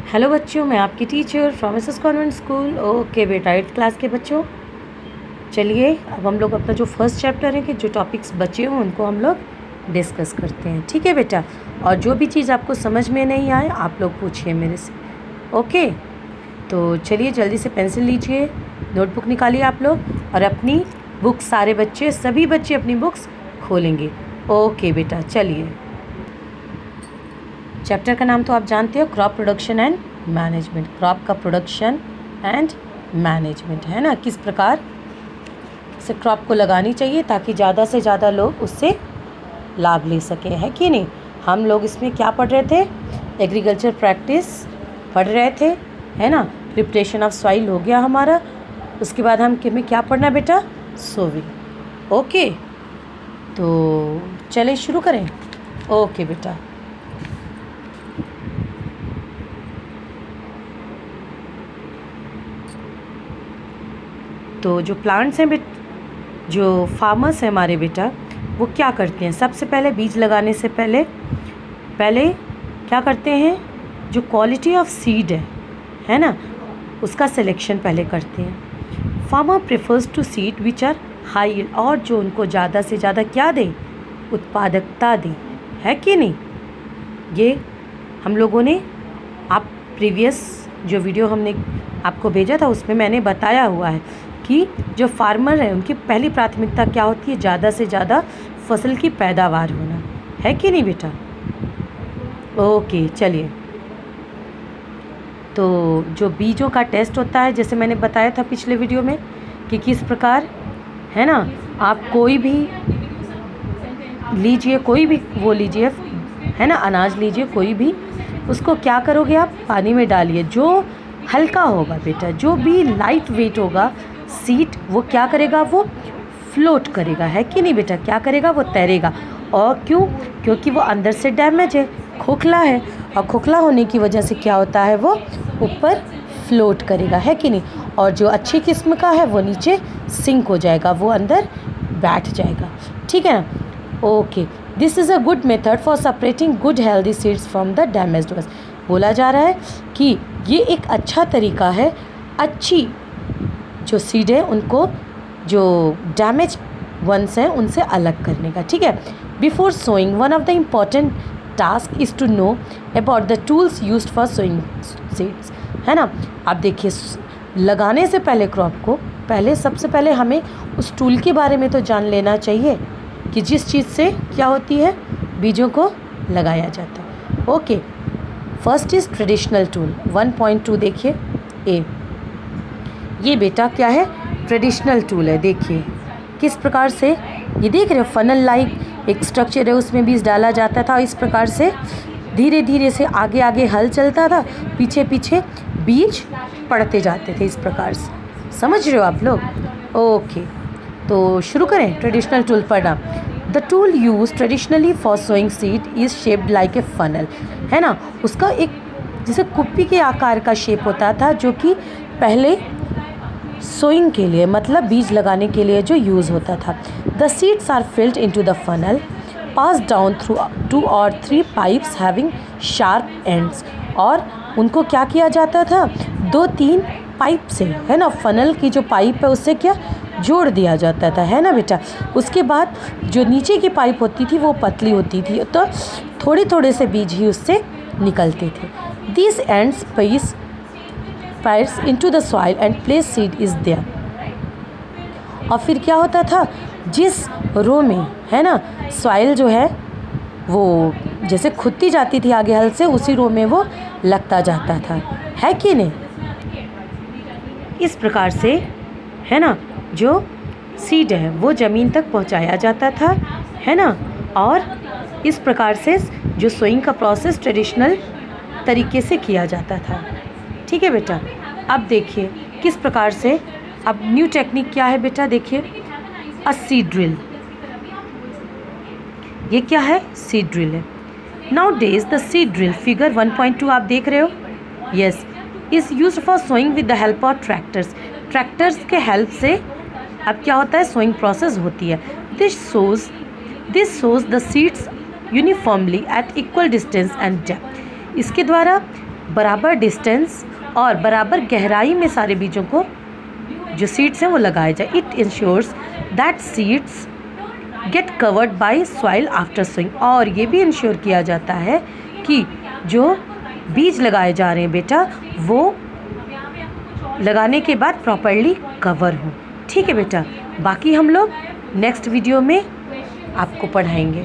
Hello बच्चों, मैं आपकी teacher from S S convent school. Okay बेटा, 8th क्लास के बच्चों, चलिए अब हम लोग अपना जो फर्स्ट चैप्टर है कि जो टॉपिक्स बचे हों उनको हम लोग डिस्कस करते हैं। ठीक है बेटा, और जो भी चीज़ आपको समझ में नहीं आए आप लोग पूछिए मेरे से। ओके, तो चलिए जल्दी से पेंसिल लीजिए, नोटबुक निकालिए आप लोग और अपनी बुक्स, सारे बच्चे, सभी बच्चे अपनी बुक्स खोलेंगे। ओके बेटा, चलिए। चैप्टर का नाम तो आप जानते हो, crop production and management. Crop का प्रोडक्शन एंड मैनेजमेंट है ना, किस प्रकार से क्रॉप को लगानी चाहिए ताकि ज़्यादा से ज़्यादा लोग उससे लाभ ले सकें, है कि नहीं। हम लोग इसमें क्या पढ़ रहे थे, एग्रीकल्चर प्रैक्टिस पढ़ रहे थे, है ना। प्रिपरेशन ऑफ सॉइल हो गया हमारा, उसके बाद हमें क्या पढ़ना बेटा, सोविंग। ओके, तो चले शुरू करें। ओके बेटा, तो जो प्लांट्स हैं जो फार्मर्स हैं हमारे बेटा, वो क्या करते हैं, सबसे पहले बीज लगाने से पहले क्या करते हैं, जो क्वालिटी ऑफ सीड है ना, उसका सिलेक्शन पहले करते हैं। Farmer prefers to seed which are high, और जो उनको ज़्यादा से ज़्यादा क्या दे, उत्पादकता दे, है कि नहीं। ये हम लोगों ने, आप प्रीवियस जो वीडियो हमने आपको भेजा था उसमें मैंने बताया हुआ है कि जो फार्मर है उनकी पहली प्राथमिकता क्या होती है, ज़्यादा से ज़्यादा फसल की पैदावार होना, है कि नहीं बेटा। ओके, चलिए, तो जो बीजों का टेस्ट होता है, जैसे मैंने बताया था पिछले वीडियो में कि किस प्रकार, है ना, आप कोई भी लीजिए, कोई भी वो लीजिए, है ना, अनाज लीजिए कोई भी, उसको क्या करोगे आप, पानी में डालिए। जो हल्का होगा बेटा, जो भी लाइट वेट होगा सीड, वो क्या करेगा, वो फ्लोट करेगा, है कि नहीं बेटा, क्या करेगा, वो तैरेगा। और क्यों, क्योंकि वो अंदर से डैमेज है, खोखला है, और खोखला होने की वजह से क्या होता है, वो ऊपर फ्लोट करेगा, है कि नहीं। और जो अच्छी किस्म का है वो नीचे सिंक हो जाएगा, वो अंदर बैठ जाएगा, ठीक है ना। Okay, this is a good method for separating good healthy seeds from the damaged ones. बोला जा रहा है कि ये एक अच्छा तरीका है, अच्छी जो सीड है उनको, जो डैमेज वंस हैं उनसे अलग करने का, ठीक है। Before sowing one of the important task is to know about the tools used for sowing seeds, है ना। आप देखिए, लगाने से पहले क्रॉप को सबसे पहले हमें उस टूल के बारे में तो जान लेना चाहिए कि जिस चीज़ से क्या होती है, बीजों को लगाया जाता है। Okay, first is traditional tool. 1.2 देखिए, ए, ये बेटा क्या है, ट्रेडिशनल टूल है। देखिए किस प्रकार से, ये देख रहे हो, फनल लाइक एक स्ट्रक्चर है, उसमें बीज डाला जाता था। इस प्रकार से धीरे धीरे से आगे आगे हल चलता था, पीछे पीछे बीज पड़ते जाते थे, इस प्रकार से। समझ रहे हो आप लोग। ओके, तो शुरू करें ट्रेडिशनल टूल पढ़ना। The tool use traditionally for sowing seed is shaped like a funnel, है ना। उसका एक जैसे कुप्पी के आकार का शेप होता था, जो कि पहले सोइंग के लिए, मतलब बीज लगाने के लिए जो यूज़ होता था। The seeds are filled into the funnel, pass down through 2 or 3 pipes having sharp ends, और उनको क्या किया जाता था, 2-3 पाइप से, है ना, फनल की जो पाइप है उससे क्या जोड़ दिया जाता था, है ना बेटा। उसके बाद जो नीचे की पाइप होती थी वो पतली होती थी, तो थोड़े थोड़े से बीज ही उससे निकलते थे। This ends pierce into the soil and place seed is there. और फिर क्या होता था, जिस रो में, है ना, सॉइल जो है वो जैसे खुदती जाती थी आगे हल से, उसी रो में वो लगता जाता था, है कि नहीं। इस प्रकार से, है ना, जो सीड है वो ज़मीन तक पहुंचाया जाता था, है ना। और इस प्रकार से जो सोइंग का प्रोसेस ट्रेडिशनल तरीके से किया जाता था, ठीक है बेटा। अब देखिए किस प्रकार से, अब न्यू टेक्निक क्या है बेटा, देखिए, अ सीड ड्रिल। ये क्या है, सीड ड्रिल है। Nowadays the seed drill, figure 1.2 आप देख रहे हो, yes, is used for sowing with the help of tractors के हेल्प से अब क्या होता है, सोइंग प्रोसेस होती है। This sows the seeds uniformly at equal distance and depth. इसके द्वारा बराबर डिस्टेंस और बराबर गहराई में सारे बीजों को जो सीड्स हैं वो लगाए जाए। It ensures that seeds get covered by soil after sowing. और ये भी इंश्योर किया जाता है कि जो बीज लगाए जा रहे हैं बेटा वो लगाने के बाद प्रॉपरली कवर हो। ठीक है बेटा, बाकी हम लोग नेक्स्ट वीडियो में आपको पढ़ाएंगे।